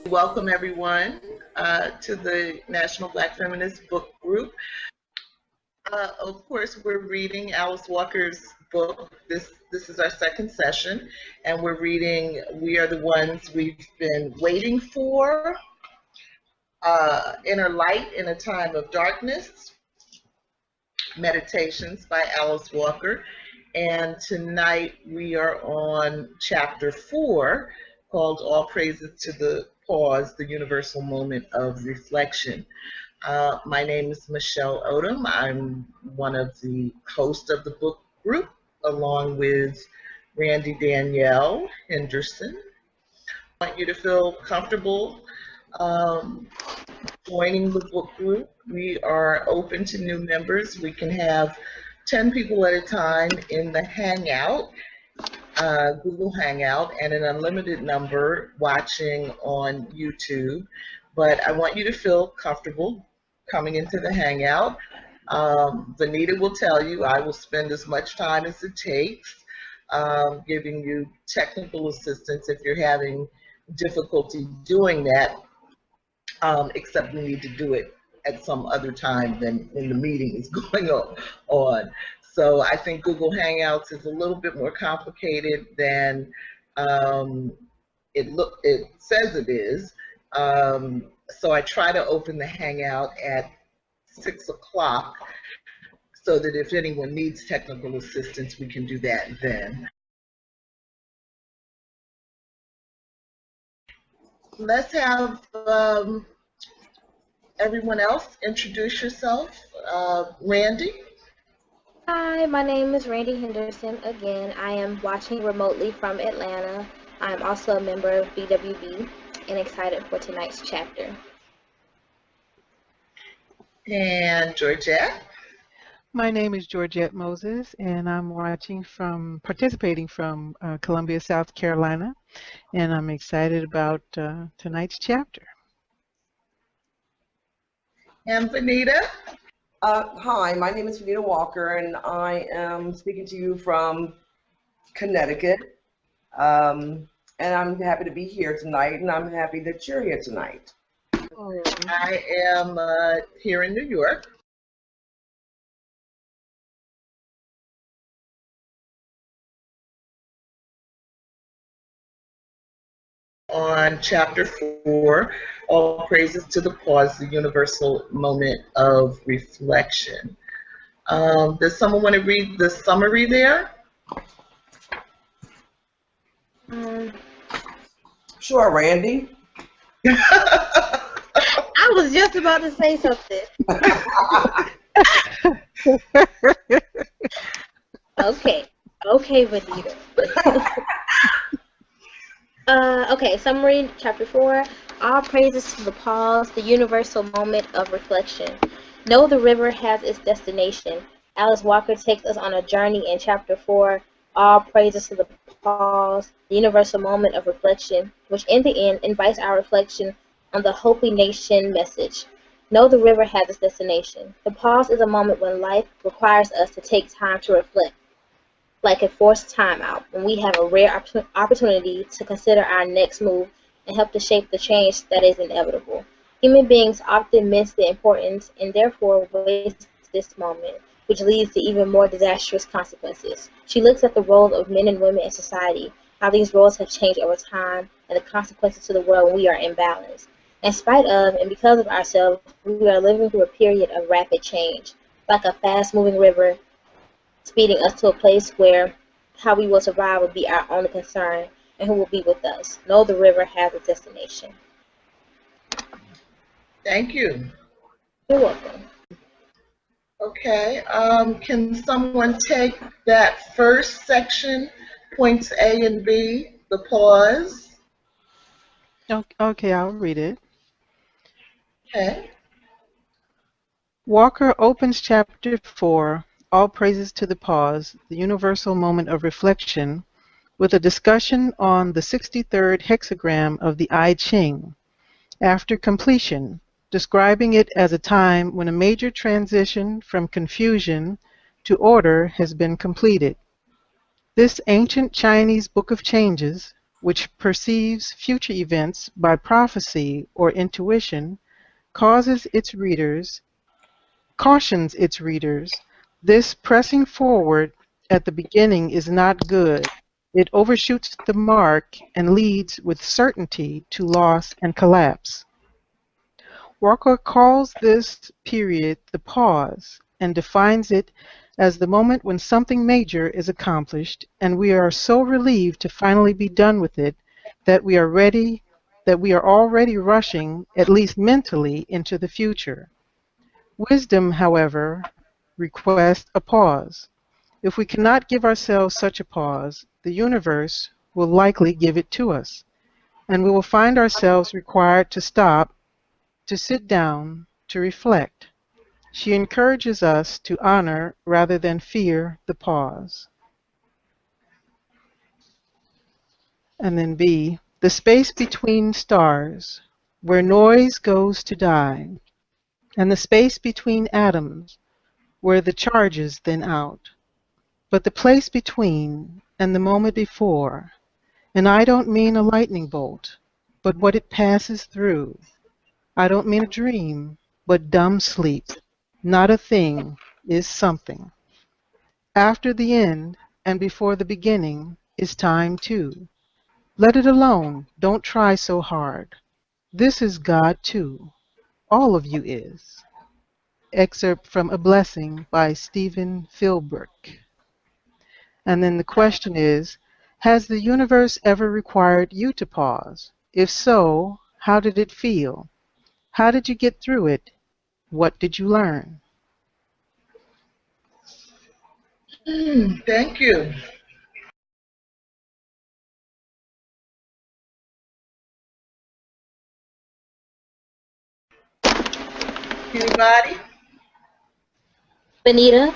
Welcome everyone to the National Black Feminist Book Group. Of course, we're reading Alice Walker's book. This is our second session, and we're reading We Are the Ones We've Been Waiting For, Inner Light in a Time of Darkness, Meditations by Alice Walker. And tonight we are on chapter 4, called All Praises to the Pause, the Universal Moment of Reflection. My name is Michelle Odom. I'm one of the hosts of the book group, along with Randie Henderson. I want you to feel comfortable joining the book group. We are open to new members. We can have 10 people at a time in the Hangout, Google Hangout, and an unlimited number watching on YouTube. But I want you to feel comfortable coming into the Hangout. Venita will tell you I will spend as much time as it takes giving you technical assistance if you're having difficulty doing that, except we need to do it at some other time than when the meeting is going on. So I think Google Hangouts is a little bit more complicated than it says it is. So I try to open the Hangout at 6 o'clock so that if anyone needs technical assistance, we can do that then. Let's have everyone else introduce yourself. Randie? Hi, my name is Randie Henderson. Again, I am watching remotely from Atlanta. I'm also a member of BWB and excited for tonight's chapter. And Georgette? My name is Georgette Moses, and I'm participating from Columbia, South Carolina, and I'm excited about tonight's chapter. And Venita? Hi, my name is Venita Walker, and I am speaking to you from Connecticut. And I'm happy to be here tonight, and I'm happy that you're here tonight. I am here in New York. On chapter 4, All Praises to the Pause, the Universal Moment of Reflection. Does someone want to read the summary there? Sure, Randie. I was just about to say something. Okay, Venita. Okay, summary, chapter 4. All praises to the pause, the universal moment of reflection. Know the river has its destination. Alice Walker takes us on a journey in chapter 4. All praises to the pause, the universal moment of reflection, which in the end invites our reflection on the Hopi Nation message. Know the river has its destination. The pause is a moment when life requires us to take time to reflect, like a forced timeout, when we have a rare opportunity to consider our next move and help to shape the change that is inevitable. Human beings often miss the importance and therefore waste this moment, which leads to even more disastrous consequences. She looks at the role of men and women in society, how these roles have changed over time, and the consequences to the world when we are imbalanced. In spite of and because of ourselves, we are living through a period of rapid change, like a fast-moving river, speeding us to a place where how we will survive will be our only concern and who will be with us. Know the river has a destination. Thank you. You're welcome. Okay, can someone take that first section, points A and B, the pause? Okay, I'll read it. Okay. Walker opens chapter 4, All Praises to the Pause, the Universal Moment of Reflection, with a discussion on the 63rd hexagram of the I Ching. After completion, describing it as a time when a major transition from confusion to order has been completed. This ancient Chinese book of changes, which perceives future events by prophecy or intuition, cautions its readers, this pressing forward at the beginning is not good. It overshoots the mark and leads with certainty to loss and collapse. Walker calls this period the pause and defines it as the moment when something major is accomplished and we are so relieved to finally be done with it that we are already rushing, at least mentally, into the future. Wisdom, however, requests a pause. If we cannot give ourselves such a pause, the universe will likely give it to us, and we will find ourselves required to stop, to sit down, to reflect. She encourages us to honor rather than fear the pause. And then B, the space between stars, where noise goes to die, and the space between atoms, where the charges thin out. But the place between and the moment before, and I don't mean a lightning bolt, but what it passes through. I don't mean a dream, but dumb sleep. Not a thing is something. After the end and before the beginning is time too. Let it alone. Don't try so hard. This is God too. All of you is. Excerpt from A Blessing by Stephen Philbrick. And then the question is, has the universe ever required you to pause? If so, how did it feel? How did you get through it? What did you learn? Thank you. Anybody? Venita?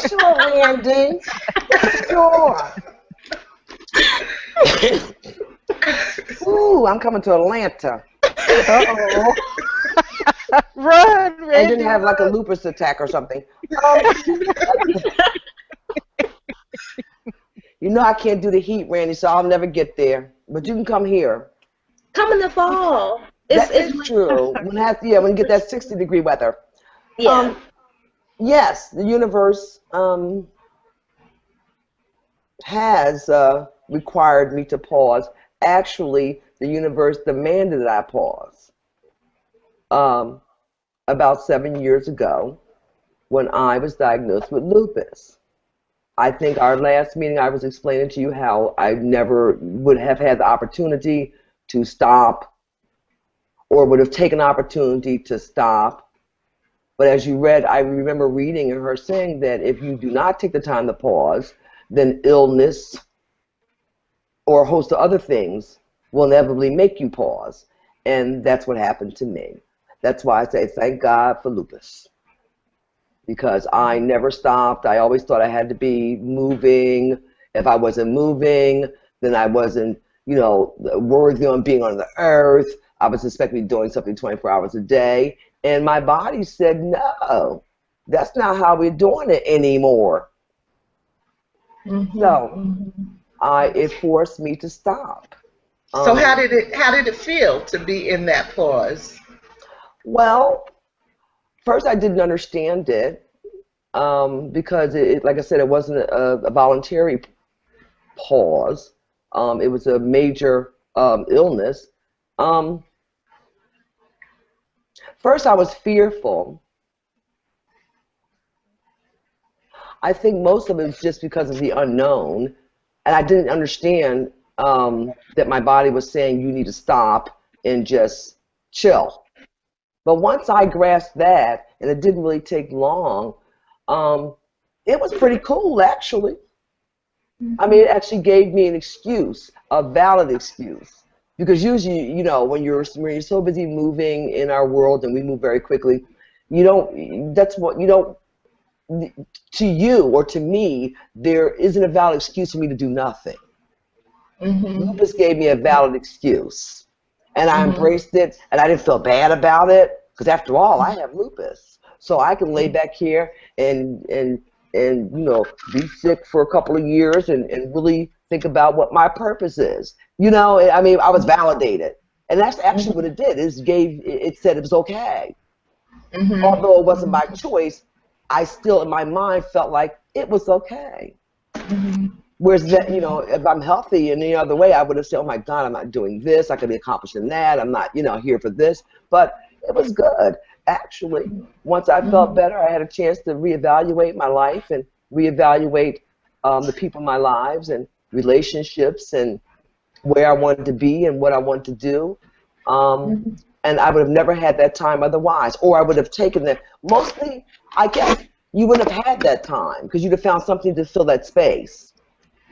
Sure, Randy. Sure. Ooh, I'm coming to Atlanta. Uh-oh. Run, Randy. I didn't have like a lupus attack or something. You know I can't do the heat, Randy, so I'll never get there. But you can come here. Come in the fall. That is true. When you get that 60-degree weather. Yeah. Yes, the universe has required me to pause. Actually, the universe demanded that I pause. About 7 years ago, when I was diagnosed with lupus. I think our last meeting I was explaining to you how I never would have had the opportunity to stop or would have taken opportunity to stop. But as you read, I remember reading and her saying that if you do not take the time to pause, then illness or a host of other things will inevitably make you pause. And that's what happened to me. That's why I say thank God for lupus. Because I never stopped. I always thought I had to be moving. If I wasn't moving, then I wasn't, worthy on being on the earth. I was expected to be doing something 24 hours a day. And my body said, no, that's not how we're doing it anymore. So it forced me to stop. So how did it feel to be in that pause? Well, first I didn't understand it because like I said, it wasn't a voluntary pause. It was a major illness. First I was fearful. I think most of it was just because of the unknown, and I didn't understand that my body was saying you need to stop and just chill. But once I grasped that, and it didn't really take long, it was pretty cool, actually. I mean, it actually gave me an excuse, a valid excuse. Because usually, when you're so busy moving in our world, and we move very quickly, to you or to me, there isn't a valid excuse for me to do nothing. Lupus gave me a valid excuse. And I embraced it, and I didn't feel bad about it, because after all, I have lupus. So I can lay back here and be sick for a couple of years and really think about what my purpose is. You know, I mean, I was validated. And that's actually what it did. It said it was okay. Although it wasn't my choice, I still in my mind felt like it was okay. Whereas that, you know, if I'm healthy in any other way, I would have said, oh my God, I'm not doing this. I could be accomplishing that. I'm not, you know, here for this. But it was good, actually. Once I felt better, I had a chance to reevaluate my life and reevaluate the people in my lives and relationships and where I wanted to be and what I wanted to do. And I would have never had that time otherwise, or I would have taken that. Mostly, I guess you wouldn't have had that time because you'd have found something to fill that space.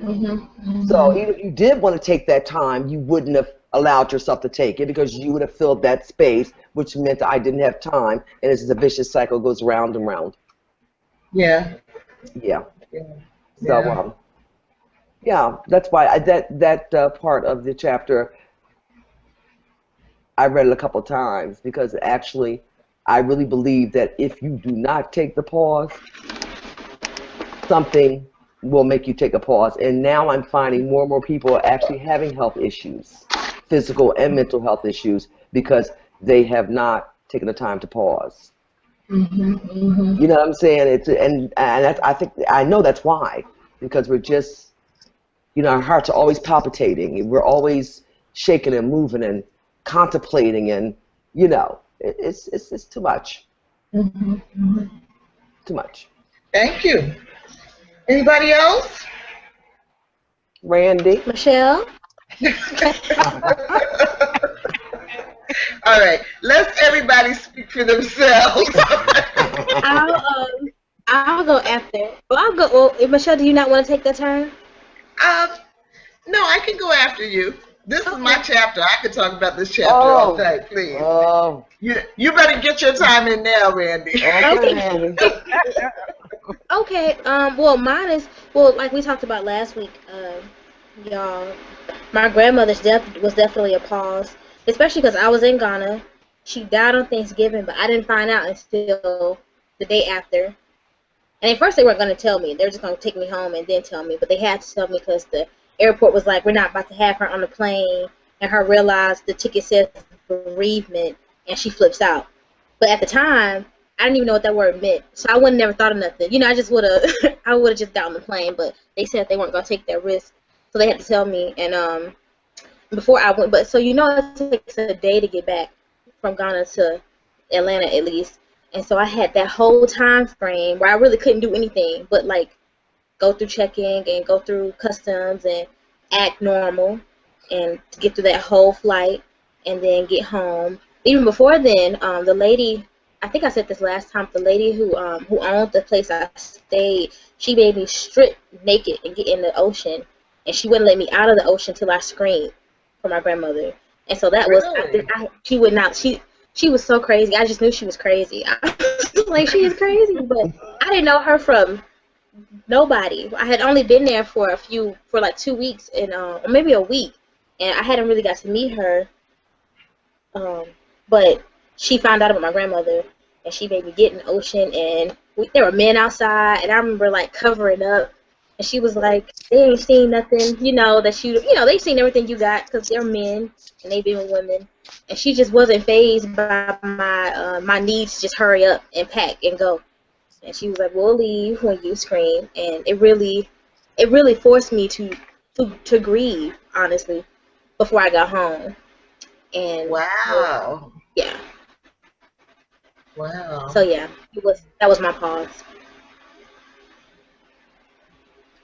So even if you did want to take that time, you wouldn't have allowed yourself to take it because you would have filled that space, which meant that I didn't have time, and it's a vicious cycle, goes round and round. Yeah. Yeah. So yeah, that's why that part of the chapter I read it a couple of times because actually I really believe that if you do not take the pause, something will make you take a pause. And now I'm finding more and more people are actually having health issues, physical and mental health issues, because they have not taken the time to pause. You know what I'm saying? And that's, I know that's why, because we're just, you know, our hearts are always palpitating. We're always shaking and moving and contemplating, and you know, it's too much. Too much. Thank you. Anybody else? Randie? Michelle? All right, let's everybody speak for themselves. I'll go after. Well, I'll go. Well, Michelle, do you not want to take that turn? No, I can go after you. This is my chapter. I could talk about this chapter all night, please. Oh. You better get your time in now, Randie. Okay. Okay. Well, mine is like we talked about last week. Y'all, my grandmother's death was definitely a pause, especially because I was in Ghana. She died on Thanksgiving, but I didn't find out until the day after. And at first they weren't going to tell me. They were just going to take me home and then tell me. But they had to tell me because the airport was like, we're not about to have her on the plane. And her realized the ticket says bereavement, and she flips out. But at the time, I didn't even know what that word meant. So I wouldn't never thought of nothing. You know, I just would have, I would have just got on the plane. But they said they weren't going to take that risk. So they had to tell me. And before I went, but so you know it takes a day to get back from Ghana to Atlanta at least. And so I had that whole time frame where I really couldn't do anything but like go through checking and go through customs and act normal and to get through that whole flight and then get home. Even before then, the lady, I think I said this last time, the lady who owned the place I stayed, she made me strip naked and get in the ocean, and she wouldn't let me out of the ocean till I screamed for my grandmother. And so that was, she would not, she was so crazy. I just knew she was crazy. I was like, she is crazy, but I didn't know her from nobody. I had only been there for like 2 weeks and or maybe a week, and I hadn't really got to meet her. But she found out about my grandmother, and she made me get in the ocean, and there were men outside, and I remember like covering up, and she was like, they ain't seen nothing, you know, that they've seen everything you got because they're men and they've been with women. And she just wasn't fazed by my needs to just hurry up and pack and go. And she was like, we'll leave when you scream. And it really forced me to grieve, honestly, before I got home. And wow. Yeah. Wow. So yeah, that was my pause.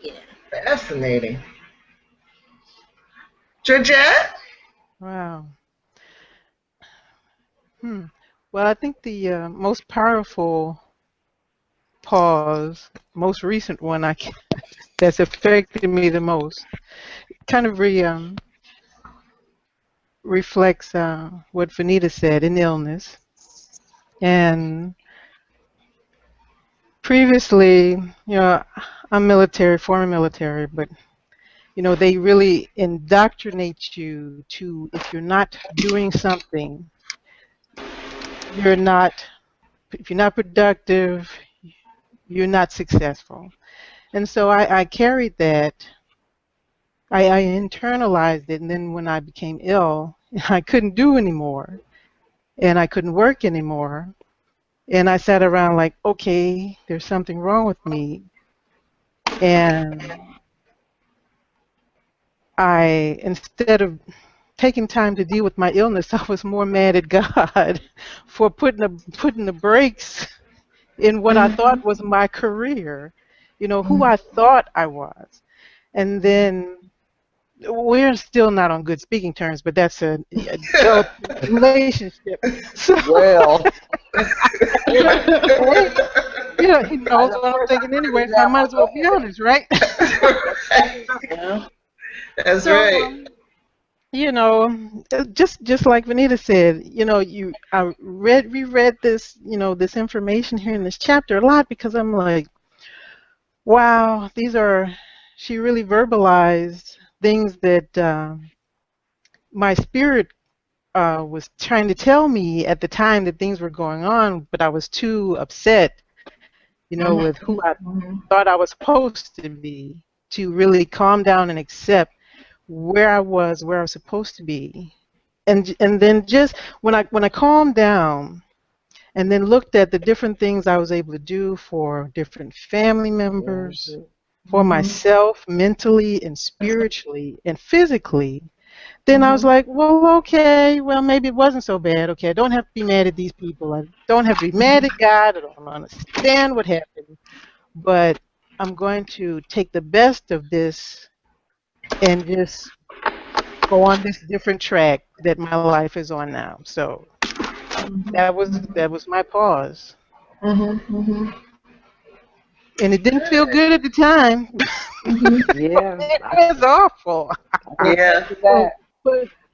Yeah. Fascinating. Georgette? Wow. Well, I think the most powerful pause, most recent one that's affected me the most, kind of reflects what Venita said in illness. And previously, you know, I'm military, former military, but you know, they really indoctrinate you to, if you're not doing something, if you're not productive, you're not successful. And so I carried that I internalized it, and then when I became ill, I couldn't do anymore, and I couldn't work anymore. And I sat around like, okay, there's something wrong with me. And instead of taking time to deal with my illness, I was more mad at God for putting the brakes in what I thought was my career, who I thought I was. And then we're still not on good speaking terms, but that's a developing relationship. So, Well, hey, he I knows know what I'm first thinking I heard anyway, of so I that might one. as Go well be ahead. honest, right? Yeah, that's So, right. just like Venita said, I reread this, this information here in this chapter a lot because I'm like, wow, she really verbalized things that my spirit was trying to tell me at the time that things were going on, but I was too upset, with who I thought I was supposed to be to really calm down and accept where I was supposed to be. And then just when I calmed down and then looked at the different things I was able to do for different family members, for myself mentally and spiritually and physically, then I was like, well, okay, well, maybe it wasn't so bad. Okay, I don't have to be mad at these people. I don't have to be mad at God. I don't understand what happened. But I'm going to take the best of this and just go on this different track that my life is on now. So that was my pause. And it didn't feel good at the time. Yeah, It was awful. I can Yeah. attest to but, that.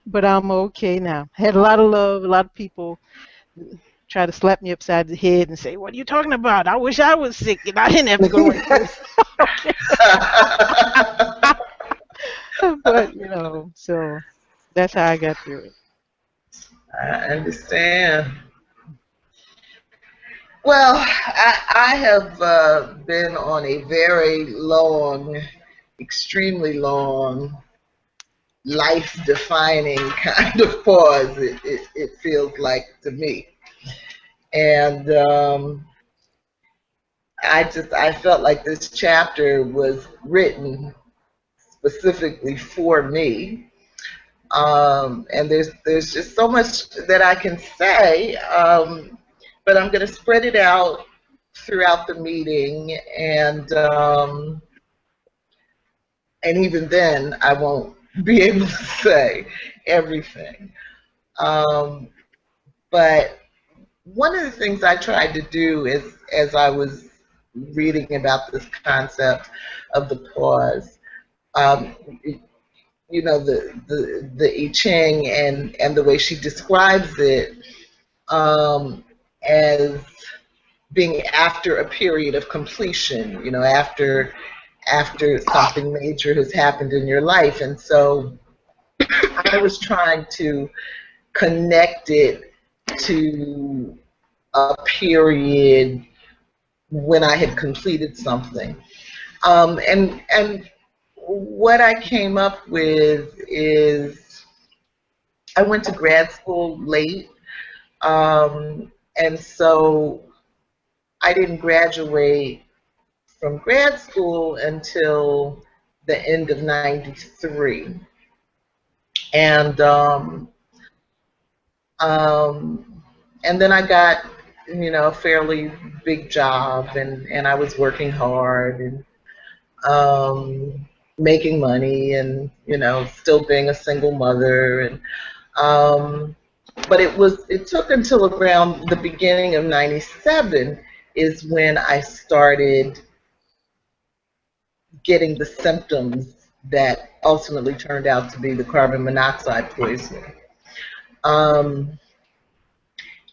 but I'm okay now. Had a lot of love, a lot of people try to slap me upside the head and say, "What are you talking about? I wish I was sick and I didn't have to go right through this." Okay. But so that's how I got through it. I understand. Well, I have been on a very long, extremely long, life-defining kind of pause. It feels like to me, and I felt like this chapter was written specifically for me. And there's just so much that I can say, but I'm going to spread it out throughout the meeting, and even then, I won't be able to say everything. Um, but one of the things I tried to do is, as I was reading about this concept of the pause, um, the I Ching and the way she describes it, as being after a period of completion, after something major has happened in your life. And so I was trying to connect it to a period when I had completed something. And what I came up with is I went to grad school late, and so I didn't graduate from grad school until the end of '93. And and then I got, a fairly big job, and I was working hard and making money, and still being a single mother, and but it took until around the beginning of '97 is when I started getting the symptoms that ultimately turned out to be the carbon monoxide poisoning. Um,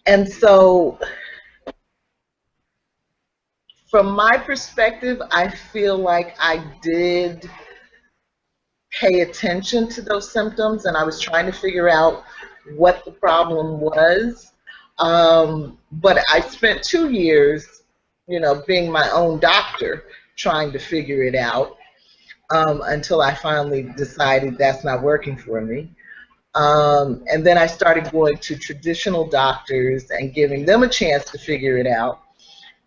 and so, from my perspective, I feel like I did pay attention to those symptoms, and I was trying to figure out what the problem was. But I spent 2 years, being my own doctor, trying to figure it out. until I finally decided that's not working for me. And then I started going to traditional doctors and giving them a chance to figure it out.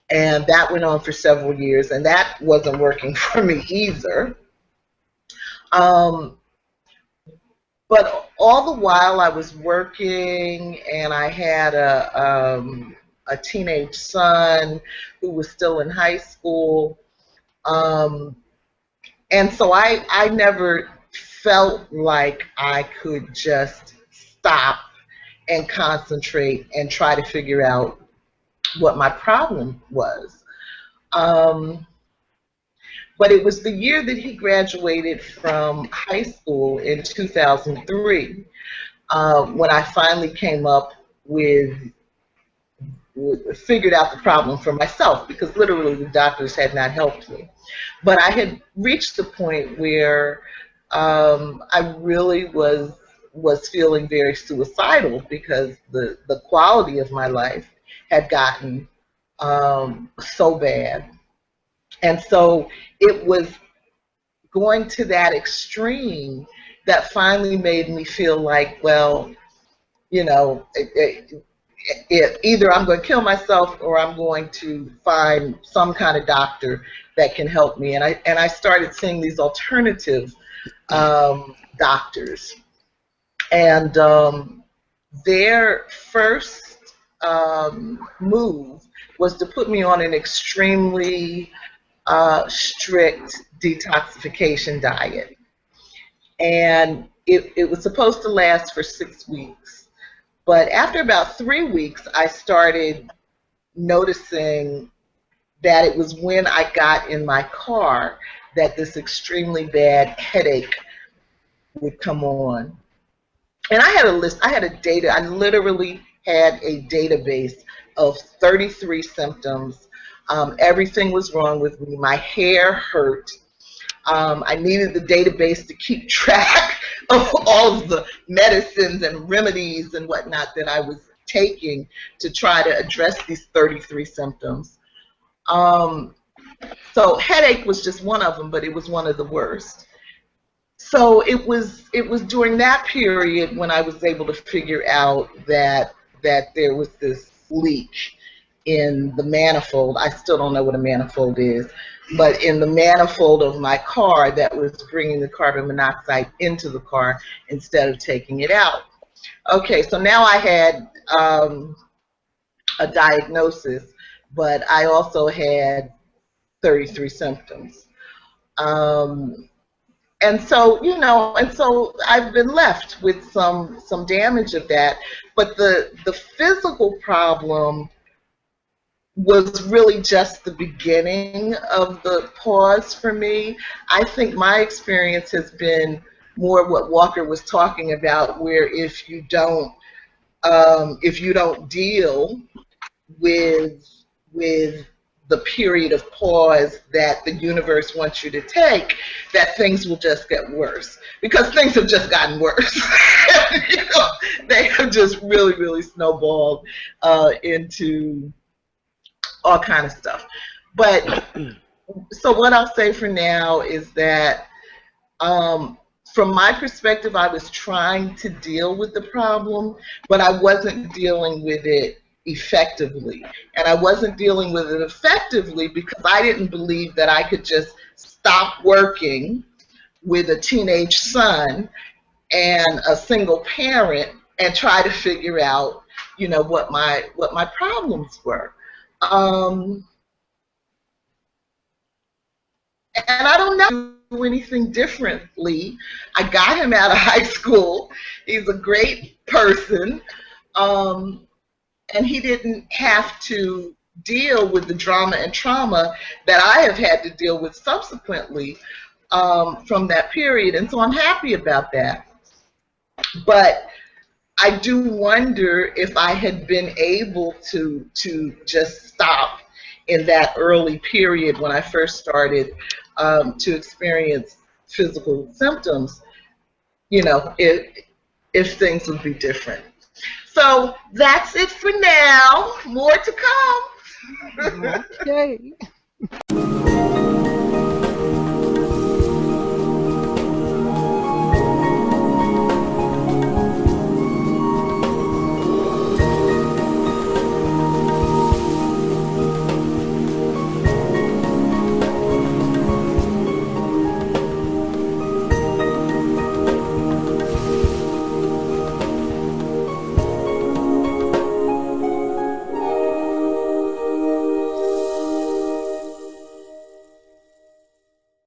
And that went on for several years, and that wasn't working for me either. Um, but all the while I was working, and I had a teenage son who was still in high school. And so I never felt like I could just stop and concentrate and try to figure out what my problem was. But it was the year that he graduated from high school in 2003 when I finally came up with, figured out the problem for myself, because literally the doctors had not helped me. But I had reached the point where I really was feeling very suicidal because the quality of my life had gotten so bad. And so it was going to that extreme that finally made me feel like, well, you know, either I'm going to kill myself or I'm going to find some kind of doctor that can help me. And I started seeing these alternative doctors. And their first move was to put me on an extremely strict detoxification diet. And it was supposed to last for 6 weeks. But after about 3 weeks, I started noticing that it was when I got in my car that this extremely bad headache would come on. And I had a list, I literally had a database of 33 symptoms. Everything was wrong with me. My hair hurt. I needed the database to keep track of all of the medicines and remedies and whatnot that I was taking to try to address these 33 symptoms. So headache was just one of them, but it was one of the worst. So it was during that period when I was able to figure out that there was this leak in the manifold. I still don't know what a manifold is, but in the manifold of my car that was bringing the carbon monoxide into the car instead of taking it out. Okay, so now I had a diagnosis, but I also had 33 symptoms. And so, you know, and so I've been left with some damage of that. But the physical problem was really just the beginning of the pause for me. I think my experience has been more what Walker was talking about, where if you don't deal with the period of pause that the universe wants you to take, that things will just get worse, because things have just gotten worse. You know, they have just really, really snowballed into all kind of stuff. But so what I'll say for now is that from my perspective, I was trying to deal with the problem, but I wasn't dealing with it effectively. And I wasn't dealing with it effectively because I didn't believe that I could just stop working with a teenage son and a single parent and try to figure out, you know, what my problems were. And I don't know do anything differently. I got him out of high school. He's a great person. And he didn't have to deal with the drama and trauma that I have had to deal with subsequently from that period. And so I'm happy about that. But I do wonder if I had been able to just stop in that early period when I first started to experience physical symptoms, you know, if things would be different. So that's it for now. More to come. Okay.